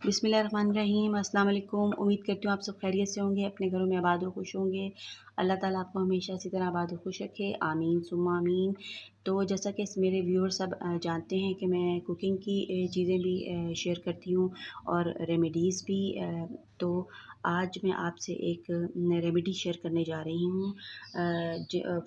बिस्मिल्लाहिर्रहमानिर्रहीम। अस्सलाम वालेकुम। उम्मीद करती हूँ आप सब खैरियत से होंगे, अपने घरों में आबाद और खुश होंगे। अल्लाह ताला आपको हमेशा इसी तरह आबाद और खुश रखे, आमीन सुम्मा आमीन। तो जैसा कि मेरे व्यूअर सब जानते हैं कि मैं कुकिंग की चीज़ें भी शेयर करती हूँ और रेमेडीज़ भी। तो आज मैं आपसे एक रेमेडी शेयर करने जा रही हूँ।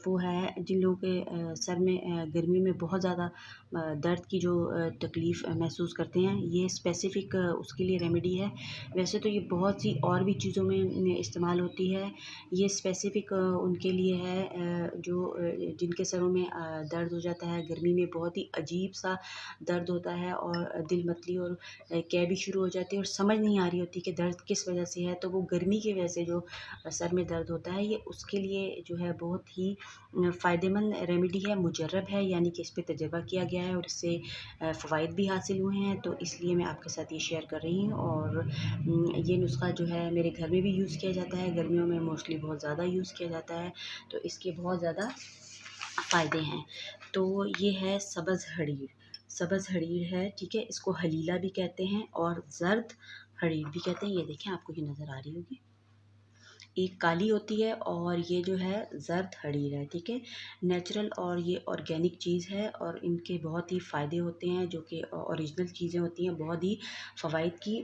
वो है जिन लोगों के सर में गर्मियों में बहुत ज़्यादा दर्द की जो तकलीफ़ महसूस करते हैं, ये स्पेसिफ़िक उसके लिए रेमेडी है। वैसे तो ये बहुत सी और भी चीज़ों में इस्तेमाल होती है। ये स्पेसिफ़िक उनके लिए है जो जिनके सरों में दर्द हो जाता है, गर्मी में बहुत ही अजीब-सा दर्द होता है और दिल मतली और कै भी शुरू हो जाती है और समझ नहीं आ रही होती कि दर्द किस वजह से है। तो वो गर्मी की वजह से जो सर में दर्द होता है, ये उसके लिए जो है बहुत ही फ़ायदेमंद रेमेडी है, मुजर्रब है, यानी कि इस पे तजर्बा किया गया है और इससे फ़वाइद भी हासिल हुए हैं। तो इसलिए मैं आपके साथ ये शेयर कर रही हूँ और ये नुस्ख़ा जो है मेरे घर में भी यूज़ किया जाता है, गर्मियों में मोस्टली बहुत ज़्यादा यूज़ किया जाता है, तो इसके बहुत ज़्यादा फ़ायदे हैं। तो ये है सब्ज़ हरीर। सब्ज़ हरीर है, ठीक है? इसको हलीला भी कहते हैं और ज़र्द हरीर भी कहते हैं। ये देखें, आपको ये नज़र आ रही होगी। एक काली होती है और ये जो है ज़र्द हरीर है, ठीक है? नेचुरल और ये ऑर्गेनिक चीज़ है और इनके बहुत ही फ़ायदे होते हैं, जो कि ओरिजिनल चीज़ें होती हैं, बहुत ही फ़वाइद की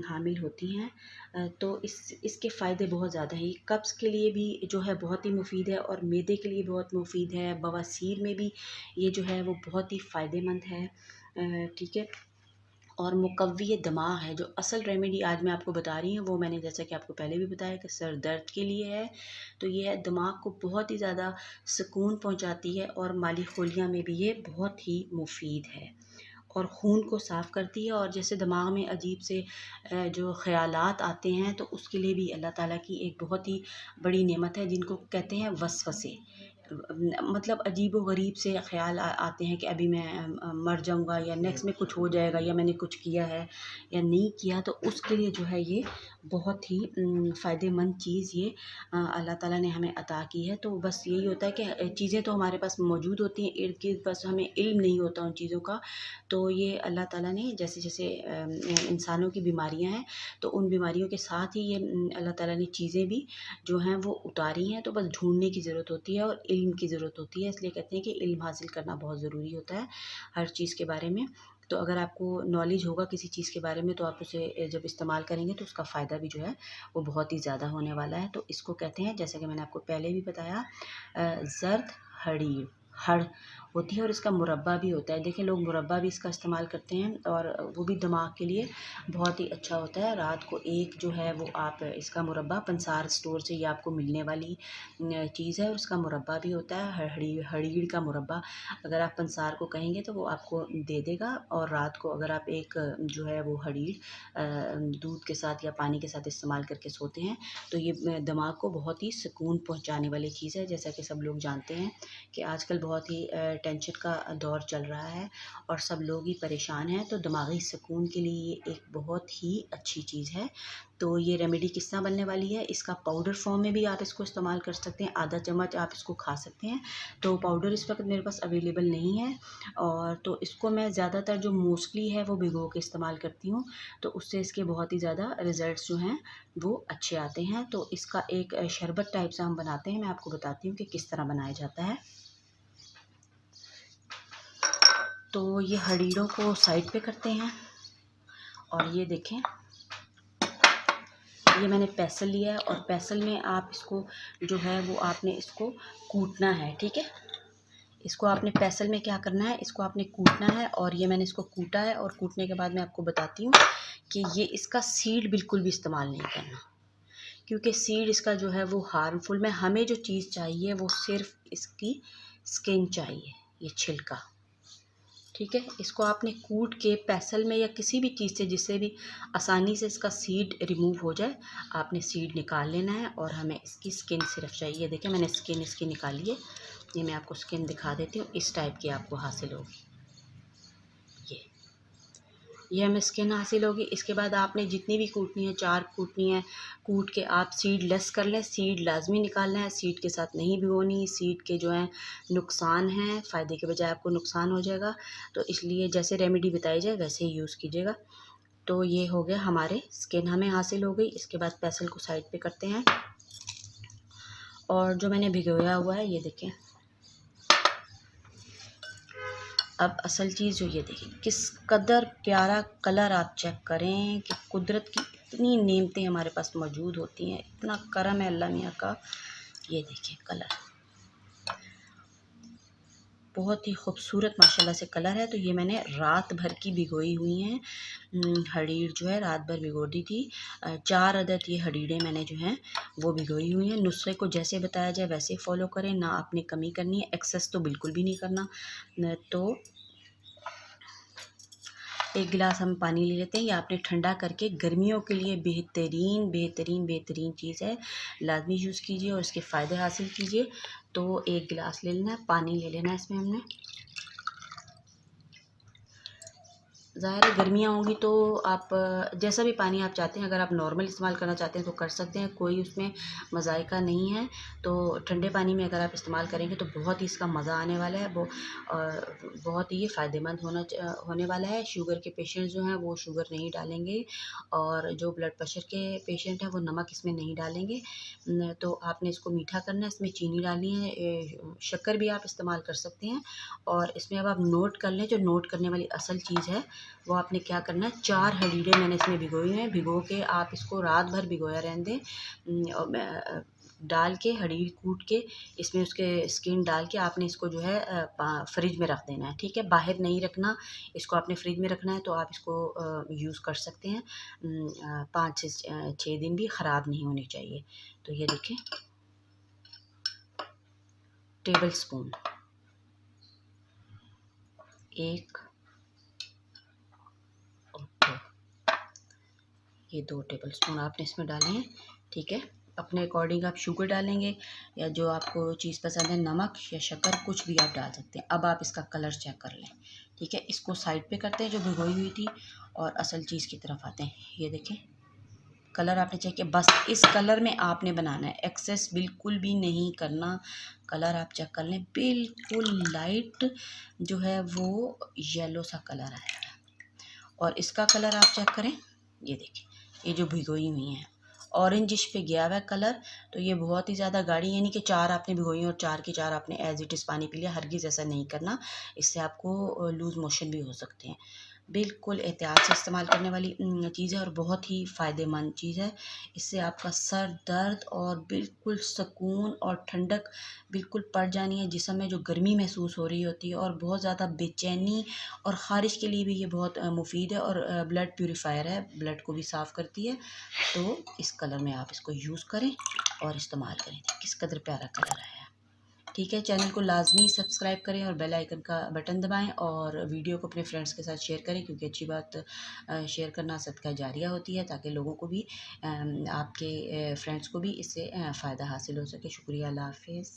हामिल होती हैं। तो इसके फ़ायदे बहुत ज़्यादा हैं। ये कब्ज़ के लिए भी जो है बहुत ही मुफ़ीद है और मैदे के लिए बहुत मुफ़ीद है। बवासीर में भी ये जो है वो बहुत ही फ़ायदेमंद है, ठीक है? और मुकव्वी दिमाग है। जो असल रेमेडी आज मैं आपको बता रही हूँ, वो मैंने जैसा कि आपको पहले भी बताया कि सर दर्द के लिए है। तो ये है, दिमाग को बहुत ही ज़्यादा सुकून पहुँचाती है और माली खोलियाँ में भी ये बहुत ही मुफ़ीद है और खून को साफ़ करती है। और जैसे दिमाग में अजीब से जो ख़यालात आते हैं, तो उसके लिए भी अल्लाह ताला की एक बहुत ही बड़ी नेमत है, जिनको कहते हैं वसवसे। मतलब अजीब-ओ-गरीब से ख़्याल आते हैं कि अभी मैं मर जाऊँगा या नेक्स्ट में कुछ हो जाएगा या मैंने कुछ किया है या नहीं किया, तो उसके लिए जो है ये बहुत ही फ़ायदेमंद चीज़ ये अल्लाह ताला ने हमें अता की है। तो बस यही होता है कि चीज़ें तो हमारे पास मौजूद होती हैं इर्द-गिर्द, बस हमें इल्म नहीं होता उन चीज़ों का। तो ये अल्लाह ताला ने जैसे-जैसे इंसानों की बीमारियाँ हैं, तो उन बीमारियों के साथ ही ये अल्लाह ताला ने चीज़ें भी जो हैं वो उतारी हैं। तो बस ढूँढने की ज़रूरत होती है और इल्म की ज़रूरत होती है। इसलिए कहते हैं कि इल्म हासिल करना बहुत ज़रूरी होता है हर चीज़ के बारे में। तो अगर आपको नॉलेज होगा किसी चीज़ के बारे में, तो आप उसे जब इस्तेमाल करेंगे तो उसका फ़ायदा भी जो है वो बहुत ही ज़्यादा होने वाला है। तो इसको कहते हैं, जैसा कि मैंने आपको पहले भी बताया, ज़र्द हरीर हड़ होती है और इसका मुरब्बा भी होता है। देखिए, लोग मुरब्बा भी इसका इस्तेमाल करते हैं और वो भी दिमाग के लिए बहुत ही अच्छा होता है। रात को एक जो है वो आप इसका मुरब्बा पंसार स्टोर से ये आपको मिलने वाली चीज़ है और उसका मुरब्बा भी होता है। हड़ीड़ का मुरब्बा अगर आप पंसार को कहेंगे तो वो आपको दे देगा। और रात को अगर आप एक जो है वो हड़ीड़ दूध के साथ या पानी के साथ इस्तेमाल करके सोते हैं, तो ये दिमाग को बहुत ही सुकून पहुँचाने वाली चीज़ है। जैसा कि सब लोग जानते हैं कि आजकल बहुत ही टेंशन का दौर चल रहा है और सब लोग ही परेशान हैं, तो दिमागी सुकून के लिए ये एक बहुत ही अच्छी चीज़ है। तो ये रेमेडी किस तरह बनने वाली है, इसका पाउडर फॉर्म में भी आप इसको इस्तेमाल कर सकते हैं। आधा चम्मच आप इसको खा सकते हैं। तो पाउडर इस वक्त मेरे पास अवेलेबल नहीं है और तो इसको मैं ज़्यादातर जो मोस्टली है वो भिगो के इस्तेमाल करती हूँ, तो उससे इसके बहुत ही ज़्यादा रिज़ल्ट्स जो हैं वो अच्छे आते हैं। तो इसका एक शरबत टाइप से हम बनाते हैं, मैं आपको बताती हूँ कि किस तरह बनाया जाता है। तो ये हरीड़ों को साइड पे करते हैं और ये देखें, ये मैंने पैसल लिया है और पैसल में आप इसको जो है वो आपने इसको कूटना है, ठीक है? इसको आपने पैसल में क्या करना है, इसको आपने कूटना है और ये मैंने इसको कूटा है और कूटने के बाद मैं आपको बताती हूँ कि ये इसका सीड बिल्कुल भी इस्तेमाल नहीं करना, क्योंकि सीड इसका जो है वो हार्मफुल में, हमें जो चीज़ चाहिए वो सिर्फ इसकी स्किन चाहिए, ये छिलका, ठीक है? इसको आपने कूट के पैसल में या किसी भी चीज़ से, जिससे भी आसानी से इसका सीड रिमूव हो जाए, आपने सीड निकाल लेना है और हमें इसकी स्किन सिर्फ चाहिए। देखिए, मैंने स्किन इसकी निकाली है, ये मैं आपको स्किन दिखा देती हूँ, इस टाइप की आपको हासिल होगी। ये ये हमें स्किन हासिल होगी। इसके बाद आपने जितनी भी कूटनी है, 4 कूटनी है, कूट के आप सीड लेस कर लें। सीड लाज़मी निकालना है, सीड के साथ नहीं भिगोनी। सीड के जो हैं नुकसान हैं, फ़ायदे के बजाय आपको नुकसान हो जाएगा। तो इसलिए जैसे रेमेडी बताई जाए वैसे ही यूज़ कीजिएगा। तो ये हो गया, हमारे स्किन हमें हासिल हो गई। इसके बाद पेसल को साइड पे करते हैं, और जो मैंने भिगोया हुआ है ये देखें। अब असल चीज़ जो ये देखिए किस कदर प्यारा कलर, आप चेक करें कि कुदरत की इतनी नेमतें हमारे पास मौजूद होती हैं, इतना करम है अल्लाह मियाँ का। ये देखिए कलर बहुत ही खूबसूरत माशाल्लाह से कलर है। तो ये मैंने रात भर की भिगोई हुई हैं, हरीर जो है रात भर भिगो दी थी। 4 अदद ये हरीरें मैंने जो हैं वो भिगोई हुई हैं। नुस्खे को जैसे बताया जाए वैसे फॉलो करें, ना आपने कमी करनी है, एक्सेस तो बिल्कुल भी नहीं करना। तो 1 गिलास हम पानी ले लेते हैं। ये आपने ठंडा करके गर्मियों के लिए बेहतरीन बेहतरीन बेहतरीन चीज़ है, लाजमी यूज़ कीजिए और इसके फ़ायदे हासिल कीजिए। तो 1 गिलास ले लेना है, पानी ले लेना है इसमें हमने। ज़ाहिर है गर्मियाँ होंगी तो आप जैसा भी पानी आप चाहते हैं, अगर आप नॉर्मल इस्तेमाल करना चाहते हैं तो कर सकते हैं, कोई उसमें मज़ायका नहीं है। तो ठंडे पानी में अगर आप इस्तेमाल करेंगे तो बहुत ही इसका मज़ा आने वाला है, वो बहुत ही ये फ़ायदेमंद होने वाला है। शुगर के पेशेंट जो हैं वो शुगर नहीं डालेंगे, और जो ब्लड प्रेशर के पेशेंट हैं वो नमक इसमें नहीं डालेंगे। तो आपने इसको मीठा करना है, इसमें चीनी डालनी है, शक्कर भी आप इस्तेमाल कर सकते हैं। और इसमें अब आप नोट कर लें, जो नोट करने वाली असल चीज़ है वो आपने क्या करना है, 4 हरीरे मैंने इसमें भिगोई हुई हैं। भिगो के आप इसको रात भर भिगोया रहने दें, और डाल के हरीर कूट के इसमें उसके स्किन डाल के आपने इसको जो है फ्रिज में रख देना है, ठीक है। बाहर नहीं रखना, इसको आपने फ्रिज में रखना है। तो आप इसको यूज़ कर सकते हैं, 5 से 6 दिन भी ख़राब नहीं होने चाहिए। तो ये देखें, टेबल स्पून 1 और 2, ये 2 टेबल स्पून आपने इसमें डाले हैं, ठीक है। अपने अकॉर्डिंग आप शुगर डालेंगे, या जो आपको चीज़ पसंद है, नमक या शक्कर कुछ भी आप डाल सकते हैं। अब आप इसका कलर चेक कर लें, ठीक है। इसको साइड पे करते हैं जो भिगोई हुई थी, और असल चीज़ की तरफ आते हैं। ये देखें कलर आपने चेक किया, बस इस कलर में आपने बनाना है, एक्सेस बिल्कुल भी नहीं करना। कलर आप चेक कर लें, बिल्कुल लाइट जो है वो येलो सा कलर आया है। और इसका कलर आप चेक करें, ये देखिए ये जो भिगोई हुई हैं ऑरेंजिश पे गया हुआ है कलर। तो ये बहुत ही ज़्यादा गाढ़ी, यानी कि 4 आपने भिगोई और 4 की 4 आपने एज इट इज़ पानी पी लिया। हरगिज़ ऐसा नहीं करना, इससे आपको लूज़ मोशन भी हो सकते हैं। बिल्कुल एहतियात से इस्तेमाल करने वाली चीज़ है, और बहुत ही फ़ायदेमंद चीज़ है। इससे आपका सर दर्द और बिल्कुल सुकून और ठंडक बिल्कुल पड़ जानी है जिस्म में, जो गर्मी महसूस हो रही होती है और बहुत ज़्यादा बेचैनी और ख़ारिश के लिए भी ये बहुत मुफ़ीद है। और ब्लड प्यूरीफायर है, ब्लड को भी साफ़ करती है। तो इस कलर में आप इसको यूज़ करें और इस्तेमाल करें। किस कदर प्यारा कलर आया है, ठीक है। चैनल को लाजमी सब्सक्राइब करें और बेल आइकन का बटन दबाएं, और वीडियो को अपने फ्रेंड्स के साथ शेयर करें, क्योंकि अच्छी बात शेयर करना सदका जारिया होती है, ताकि लोगों को भी आपके फ्रेंड्स को भी इससे फ़ायदा हासिल हो सके। शुक्रिया, अल्लाह हाफ़िज़।